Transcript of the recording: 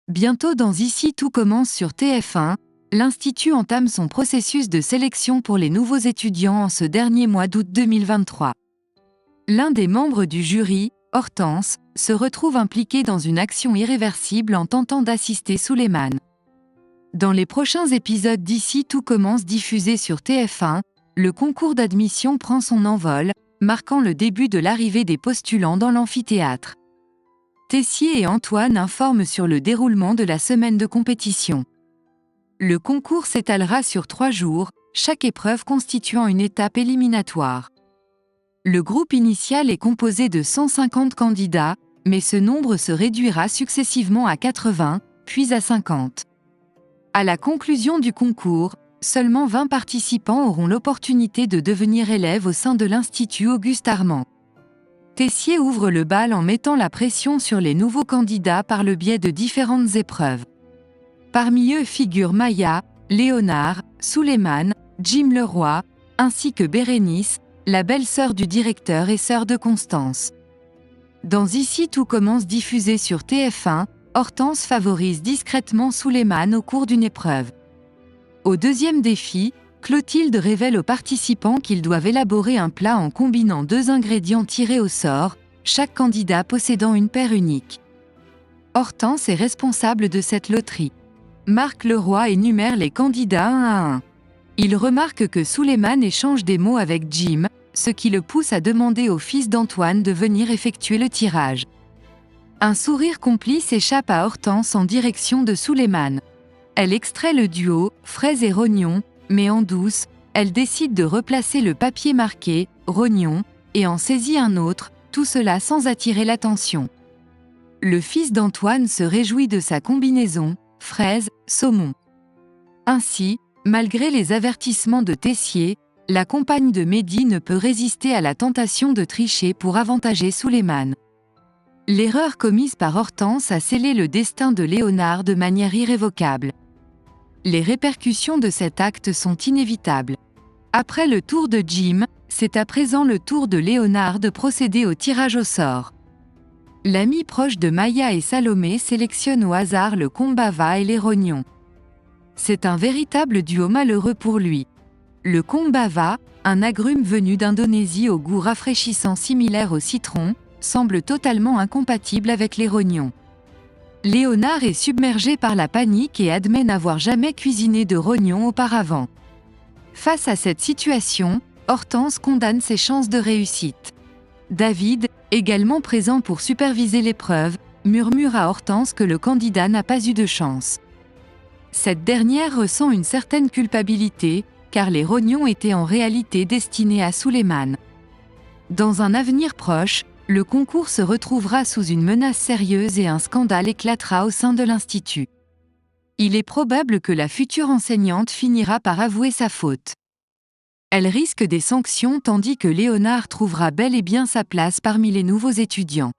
Bientôt dans Ici tout commence sur TF1, l'Institut entame son processus de sélection pour les nouveaux étudiants en ce dernier mois d'août 2023. L'un des membres du jury, Hortense, se retrouve impliqué dans une action irréversible en tentant d'assister Souleymane. Dans les prochains épisodes d'Ici tout commence diffusés sur TF1, le concours d'admission prend son envol, marquant le début de l'arrivée des postulants dans l'amphithéâtre. Tessier et Antoine informent sur le déroulement de la semaine de compétition. Le concours s'étalera sur 3 jours, chaque épreuve constituant une étape éliminatoire. Le groupe initial est composé de 150 candidats, mais ce nombre se réduira successivement à 80, puis à 50. À la conclusion du concours, seulement 20 participants auront l'opportunité de devenir élèves au sein de l'Institut Auguste Armand. Tessier ouvre le bal en mettant la pression sur les nouveaux candidats par le biais de différentes épreuves. Parmi eux figurent Maya, Léonard, Souleymane, Jim Leroy, ainsi que Bérénice, la belle-sœur du directeur et sœur de Constance. Dans Ici tout commence diffusé sur TF1, Hortense favorise discrètement Souleymane au cours d'une épreuve. Au deuxième défi, Clotilde révèle aux participants qu'ils doivent élaborer un plat en combinant 2 ingrédients tirés au sort, chaque candidat possédant une paire unique. Hortense est responsable de cette loterie. Marc Leroy énumère les candidats un à un. Il remarque que Souleymane échange des mots avec Jim, ce qui le pousse à demander au fils d'Antoine de venir effectuer le tirage. Un sourire complice échappe à Hortense en direction de Souleymane. Elle extrait le duo, fraise et rognon, mais en douce, elle décide de replacer le papier marqué « rognon » et en saisit un autre, tout cela sans attirer l'attention. Le fils d'Antoine se réjouit de sa combinaison « fraise, saumon ». Ainsi, malgré les avertissements de Tessier, la compagne de Mehdi ne peut résister à la tentation de tricher pour avantager Souleymane. L'erreur commise par Hortense a scellé le destin de Léonard de manière irrévocable. Les répercussions de cet acte sont inévitables. Après le tour de Jim, c'est à présent le tour de Léonard de procéder au tirage au sort. L'ami proche de Maya et Salomé sélectionne au hasard le kombava et les rognons. C'est un véritable duo malheureux pour lui. Le kombava, un agrume venu d'Indonésie au goût rafraîchissant similaire au citron, semble totalement incompatible avec les rognons. Léonard est submergé par la panique et admet n'avoir jamais cuisiné de rognons auparavant. Face à cette situation, Hortense condamne ses chances de réussite. David, également présent pour superviser l'épreuve, murmure à Hortense que le candidat n'a pas eu de chance. Cette dernière ressent une certaine culpabilité, car les rognons étaient en réalité destinés à Souleymane. Dans un avenir proche, le concours se retrouvera sous une menace sérieuse et un scandale éclatera au sein de l'Institut. Il est probable que la future enseignante finira par avouer sa faute. Elle risque des sanctions tandis que Léonard trouvera bel et bien sa place parmi les nouveaux étudiants.